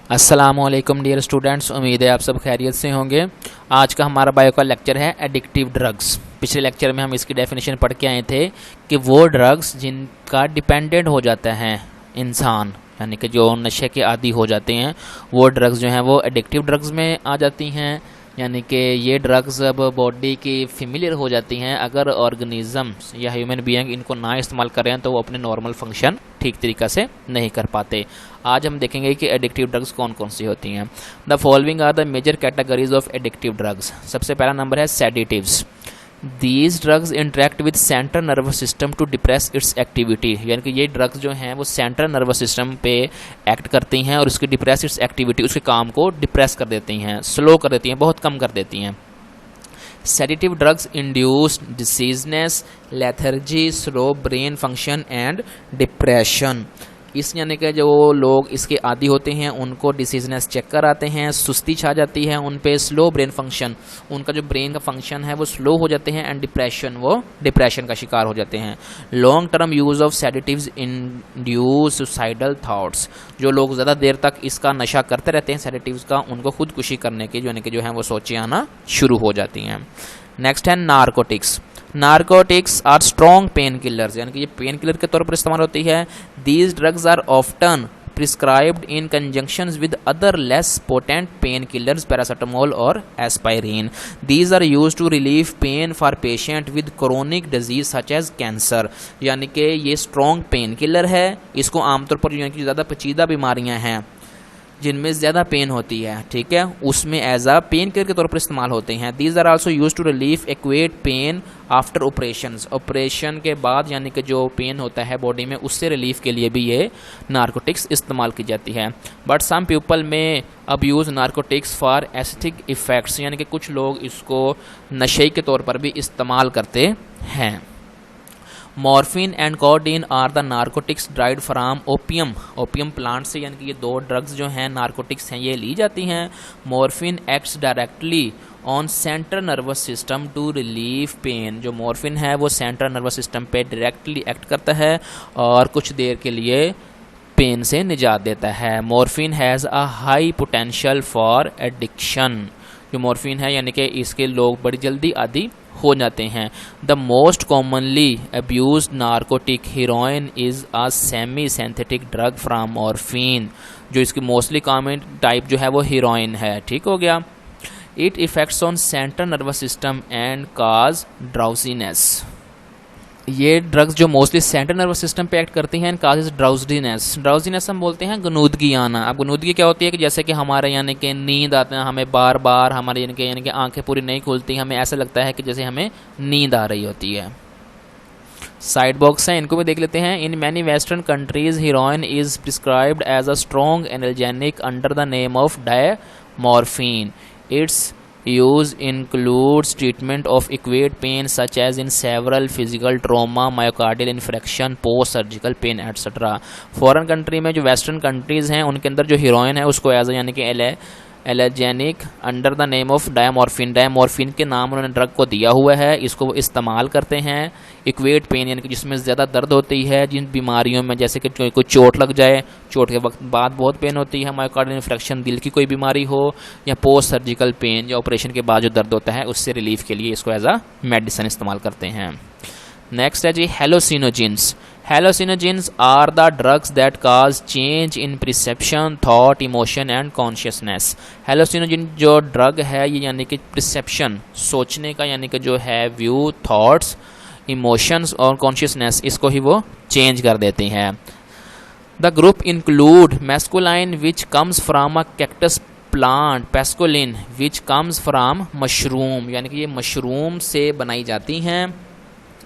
अस्सलामुअलैकुम dear students, उम्मीद है आप सब खैरियत से होंगे। आज का हमारा बायो का लेक्चर है एडिक्टिव ड्रग्स। पिछले लेक्चर में हम इसकी डेफिनेशन पढ़ के आए थे कि वो ड्रग्स जिनका डिपेंडेंट हो जाता है इंसान, यानी कि जो नशे के आदी हो जाते हैं, वो ड्रग्स जो हैं वो एडिक्टिव ड्रग्स में आ जाती हैं। यानी कि ये ड्रग्स अब बॉडी की फेमिलियर हो जाती हैं। अगर ऑर्गेनिजम्स या ह्यूमन बीइंग इनको ना इस्तेमाल करें तो वो अपने नॉर्मल फंक्शन ठीक तरीक़ा से नहीं कर पाते। आज हम देखेंगे कि एडिक्टिव ड्रग्स कौन कौन सी होती हैं। The following are the major categories of addictive drugs. सबसे पहला नंबर है sedatives. These drugs interact with central nervous system to depress its activity. यानी कि ये ड्रग्स जो हैं वो सेंट्रल नर्वस सिस्टम पे एक्ट करती हैं और उसकी डिप्रेस इट्स एक्टिविटी, उसके काम को डिप्रेस कर देती हैं, स्लो कर देती हैं, बहुत कम कर देती हैं। Sedative drugs induce dizziness, lethargy, slow brain function and depression. इस यानी कि जो लोग इसके आदी होते हैं उनको डिसीजनेस चक्कर आते हैं, सुस्ती छा जाती है उन पे, स्लो ब्रेन फंक्शन, उनका जो ब्रेन का फंक्शन है वो स्लो हो जाते हैं, एंड डिप्रेशन, वो डिप्रेशन का शिकार हो जाते हैं। Long term use of sedatives induce suicidal thoughts. जो लोग ज़्यादा देर तक इसका नशा करते रहते हैं सेडेटिव्स का, उनको खुदकुशी करने की यानी कि जो है वो सोचें आना शुरू हो जाती हैं। नेक्स्ट है narcotics. Narcotics are strong pain killers, यानी कि ये पेन किलर के तौर पर इस्तेमाल होती है। These drugs are often prescribed in conjunction with other less potent pain killers, paracetamol और aspirin. These are use to relieve pain for patient with chronic disease such as cancer. यानी कि ये स्ट्रॉन्ग पेन किलर है। इसको आमतौर पर यानी कि ज़्यादा पेचीदा बीमारियाँ हैं जिनमें ज़्यादा पेन होती है, ठीक है, उसमें एज आ पेन किलर के तौर पर इस्तेमाल होते हैं। These are also use to relieve acute pain after operations. Operation के बाद यानी कि जो पेन होता है बॉडी में, उससे रिलीफ के लिए भी ये नारकोटिक्स इस्तेमाल की जाती है। बट सम पीपल में अब use narcotics for aesthetic effects, यानी कि कुछ लोग इसको नशे के तौर पर भी इस्तेमाल करते हैं। Morphine and codeine are the narcotics derived from opium. Opium plant से यानी कि ये दो ड्रग्स जो हैं नारकोटिक्स हैं, ये ली जाती हैं। Morphine acts directly on central nervous system to relieve pain. जो मॉर्फिन है वो सेंट्रल नर्वस सिस्टम पे डायरेक्टली एक्ट करता है और कुछ देर के लिए पेन से निजात देता है। Morphine has a high potential for addiction. जो मॉर्फिन है यानी कि इसके लोग बड़ी जल्दी आदी हो जाते हैं। The most commonly abuse narcotic heroine is a semi synthetic drug from morphine. जो इसकी मोस्टली कॉमन टाइप जो है वो हीरोइन है, ठीक हो गया। It effects on central nervous system and cause drowsiness. ये ड्रग्स जो मोस्टली सेंट्रल नर्वस सिस्टम पे एक्ट करती हैं, काजेज ड्राउजीनेस। ड्राउजीनेस हम बोलते हैं गनूदगी आना। अब गनूदगी क्या होती है कि जैसे कि हमारे यानी कि नींद आते हैं, हमें बार बार हमारे यानी कि आंखें पूरी नहीं खुलती, हमें ऐसा लगता है कि जैसे हमें नींद आ रही होती है। साइड बॉक्स हैं, इनको भी देख लेते हैं। In many western countries heroin is prescribed as a strong analgesic under the name of diamorphine. It's use includes treatment of acute pain such as in several physical trauma, myocardial infarction, post surgical pain etc. Foreign country में जो western countries हैं उनके अंदर जो heroine है उसको as यानी कि allergenic under the name of diamorphine, diamorphine के नाम उन्होंने ड्रग को दिया हुआ है। इसको वो इस्तेमाल करते हैं इक्वेट पेन, यानी कि जिसमें ज़्यादा दर्द होती है, जिन बीमारियों में जैसे कि कोई चोट लग जाए, चोट के वक्त बाद बहुत पेन होती है, मायोकार्डियल इन्फेक्शन, दिल की कोई बीमारी हो, या पोस्ट सर्जिकल पेन या ऑपरेशन के बाद जो दर्द होता है, उससे रिलीफ के लिए इसको एज आ मेडिसिन इस्तेमाल करते हैं। नेक्स्ट है G hallucinogens. Hallucinogens are the drugs that cause change in perception, thought, emotion and consciousness. Hallucinogen जो ड्रग है ये यानी कि परसेप्शन, सोचने का यानी कि जो है व्यू, थॉट्स, इमोशंस और कॉन्शियसनेस, इसको ही वो चेंज कर देती हैं। The group include mescaline which comes from a cactus plant, पैस्कोलिन विच कम्स फ्राम मशरूम, यानी कि ये मशरूम से बनाई जाती हैं।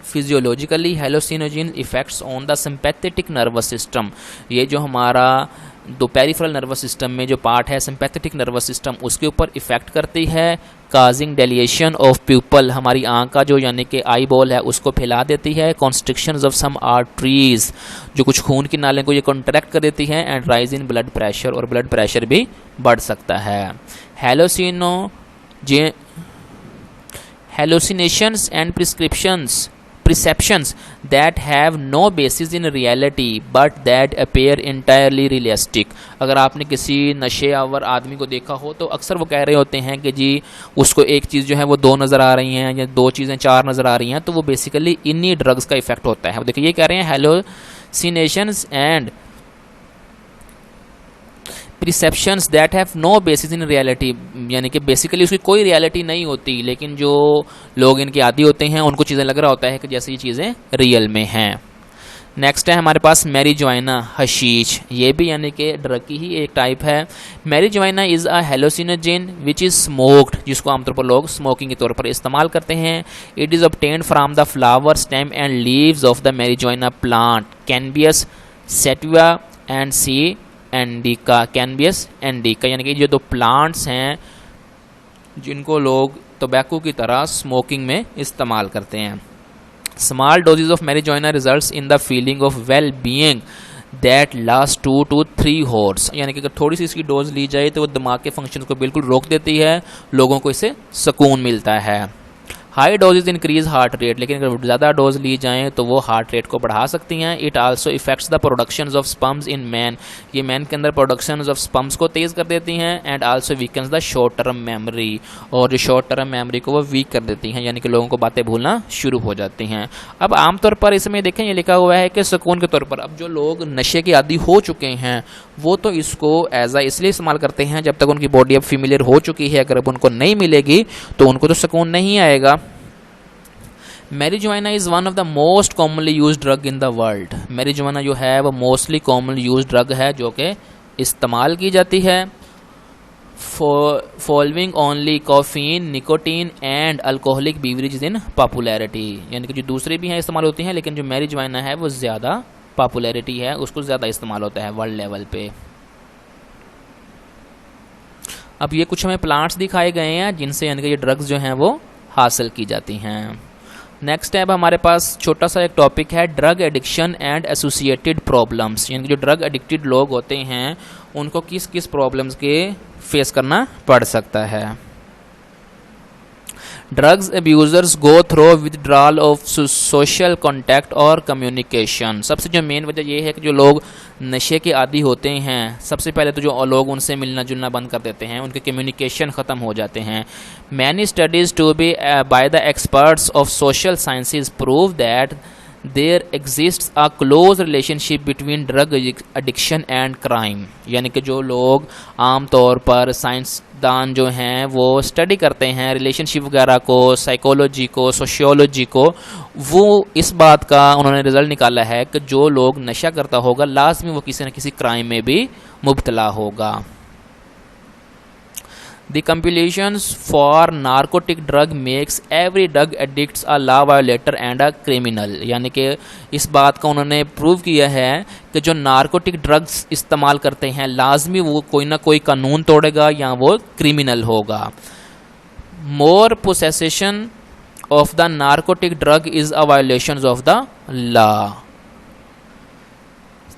Physiologically hallucinogen effects on the sympathetic nervous system. ये जो हमारा दो पेरिफेरल नर्वस सिस्टम में जो पार्ट है सिंपैथेटिक नर्वस सिस्टम, उसके ऊपर इफेक्ट करती है। काजिंग डेलिएशन ऑफ प्यूपल, हमारी आँख का जो यानी कि आई बॉल है उसको फैला देती है। कॉन्स्ट्रिक्शंस ऑफ सम आर्टरीज, जो कुछ खून की नालियों को ये कॉन्ट्रैक्ट कर देती है। And rise in blood pressure, और ब्लड प्रेशर भी बढ़ सकता है। Hallucinations and prescriptions perceptions that have no basis in reality but that appear entirely realistic। अगर आपने किसी नशे आवर आदमी को देखा हो तो अक्सर वो कह रहे होते हैं कि जी उसको एक चीज़ जो है वो दो नज़र आ रही हैं या दो चीज़ें चार नज़र आ रही हैं, तो वो बेसिकली इन्हीं ड्रग्स का इफेक्ट होता है। देखिए ये कह रहे हैं hallucinations and perceptions that have no basis in reality, यानी कि बेसिकली उसकी कोई रियलिटी नहीं होती, लेकिन जो लोग इनके आदी होते हैं उनको चीज़ें लग रहा होता है कि जैसे ये चीज़ें रियल में हैं। नेक्स्ट है हमारे पास मैरिजुआना, हशीश। ये भी यानी कि ड्रग की ही एक टाइप है। Marijuana is a hallucinogen which is smoked, जिसको आमतौर पर लोग स्मोकिंग के तौर पर इस्तेमाल करते हैं। It is obtained from the flower, stem and leaves of the marijuana plant cannabis sativa and C indica. Cannabis indica यानी कि जो दो प्लांट्स हैं जिनको लोग टोबैको की तरह स्मोकिंग में इस्तेमाल करते हैं। Small doses of marijuana results in the feeling of well being that last 2 to 3 hours, यानी कि अगर थोड़ी सी इसकी डोज ली जाए तो वो दिमाग के फंक्शन को बिल्कुल रोक देती है, लोगों को इससे सुकून मिलता है। High doses increase heart rate, लेकिन अगर ज़्यादा डोज ली जाएँ तो वो हार्ट रेट को बढ़ा सकती हैं। It also effects the productions of sperms in man, ये मैन के अंदर प्रोडक्शंस ऑफ स्पम्स को तेज़ कर देती हैं। And also weakens the short term memory, और जो शॉर्ट टर्म मेमोरी को वो वीक कर देती हैं, यानी कि लोगों को बातें भूलना शुरू हो जाती हैं। अब आमतौर पर इसमें देखें ये लिखा हुआ है कि सुकून के तौर पर, अब जो लोग नशे के आदी हो चुके हैं वो तो इसको एज आ इसलिए इस्तेमाल करते हैं जब तक उनकी बॉडी अब फेमिलियर हो चुकी है, अगर अब उनको नहीं मिलेगी तो उनको तो सुकून नहीं आएगा। Marijuana is one of the most commonly use drug in the world. Marijuana जो है वो मोस्टली कॉमनली यूज ड्रग है जो कि इस्तेमाल की जाती है। Following only caffeine, nicotine and alcoholic beverage in popularity, यानी कि जो दूसरे भी हैं इस्तेमाल होती हैं, लेकिन जो मैरिजुआना है वो ज़्यादा पॉपुलैरिटी है, उसको ज़्यादा इस्तेमाल होता है वर्ल्ड लेवल पे। अब ये कुछ हमें प्लांट्स दिखाए गए हैं जिनसे यानी कि ये ड्रग्स जो हैं वो हासिल की जाती हैं। नेक्स्ट है अब हमारे पास छोटा सा एक टॉपिक है drug addiction and associated problems, यानी कि जो ड्रग एडिक्टेड लोग होते हैं उनको किस किस प्रॉब्लम्स के फेस करना पड़ सकता है। Drugs abusers go through withdrawal of social contact और कम्युनिकेशन। सबसे जो मेन वजह यह है कि जो लोग नशे के आदी होते हैं, सबसे पहले तो जो लोग उनसे मिलना जुलना बंद कर देते हैं, उनके कम्युनिकेशन ख़त्म हो जाते हैं। Many studies to be by the experts of social sciences prove that there exists a close relationship between drug addiction and crime, यानी कि जो लोग आम तौर पर साइंसदान जो हैं वो स्टडी करते हैं रिलेशनशिप वगैरह को, साइकोलॉजी को, सोशियोलॉजी को, वो इस बात का उन्होंने रिजल्ट निकाला है कि जो लोग नशा करता होगा लाजमी वो किसी न किसी क्राइम में भी मुब्तला होगा। The compulations for narcotic drug makes every drug addict a law violator and a criminal, यानी कि इस बात का उन्होंने प्रूव किया है कि जो नारकोटिक ड्रग्स इस्तेमाल करते हैं लाजमी वो कोई ना कोई कानून तोड़ेगा या वो क्रिमिनल होगा। More possession of the narcotic drug is a violation of the law.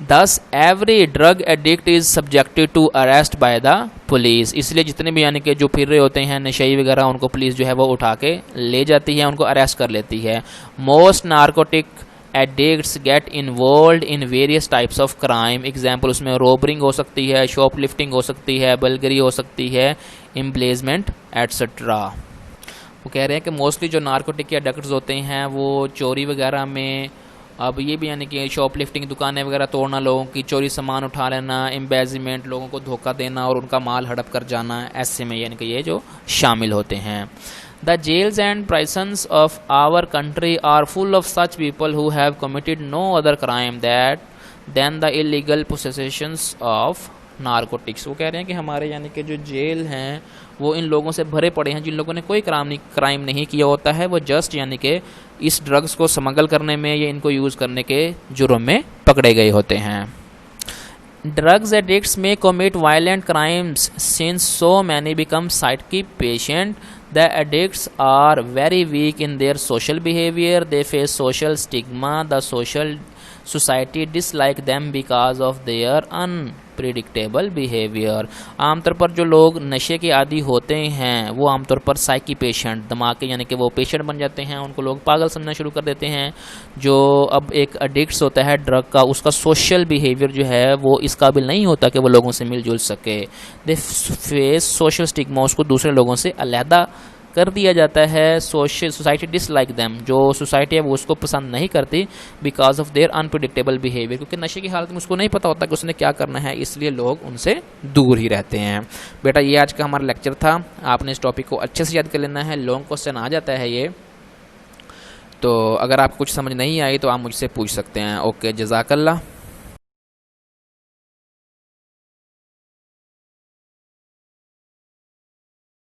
Thus every drug addict is subjected to arrest by the police, इसलिए जितने भी यानी कि जो फिर रहे होते हैं नशेई वगैरह उनको पुलिस जो है वो उठा के ले जाती है, उनको अरेस्ट कर लेती है। Most narcotic addicts get involved in various types of crime, example उसमें रॉबरिंग हो सकती है, शॉपलिफ्टिंग हो सकती है, बलगरी हो सकती है, एम्ब्लेजमेंट एट्सट्रा। वो कह रहे हैं कि मोस्टली जो नारकोटिक के एडिक्ट्स होते हैं वो चोरी वगैरह में, अब ये भी यानी कि शॉपलिफ्टिंग, दुकानें वगैरह तोड़ना, लोगों की चोरी सामान उठा लेना, एम्बेजमेंट, लोगों को धोखा देना और उनका माल हड़प कर जाना, ऐसे में यानी कि ये जो शामिल होते हैं। The jails and prisons of our country are full of such people who have committed no other crime that than the illegal possessions of narcotics. वो कह रहे हैं कि हमारे यानी कि जो जेल हैं वो इन लोगों से भरे पड़े हैं जिन लोगों ने कोई क्राइम नहीं किया होता है, वो जस्ट यानी कि इस ड्रग्स को स्मगल करने में या इनको यूज़ करने के जुर्म में पकड़े गए होते हैं। ड्रग्स एडिक्ट्स में commit violent crimes since so many become psychic patient. The addicts are very weak in their social behaviour, they face social stigma, the society dislike them because of their unpredictable behaviour. आमतौर पर जो लोग नशे के आदी होते हैं वो आमतौर पर साइकी पेशेंट, दिमाग के यानी कि वो पेशेंट बन जाते हैं, उनको लोग पागल समझना शुरू कर देते हैं। जो अब एक एडिक्ट्स होता है ड्रग का, उसका सोशल बिहेवियर जो है वो इस काबिल नहीं होता कि वो लोगों से मिलजुल सके। दे फेस सोशल स्टिग्मा, उसको दूसरे लोगों से अलहदा कर दिया जाता है। सोसाइटी डिसलाइक देम, जो सोसाइटी है वो उसको पसंद नहीं करती because of their unpredictable behaviour, क्योंकि नशे की हालत में उसको नहीं पता होता कि उसने क्या करना है, इसलिए लोग उनसे दूर ही रहते हैं। बेटा ये आज का हमारा लेक्चर था, आपने इस टॉपिक को अच्छे से याद कर लेना है, लॉन्ग क्वेश्चन आ जाता है ये, तो अगर आपको कुछ समझ नहीं आई तो आप मुझसे पूछ सकते हैं। ओके, जज़ाकल्लाह।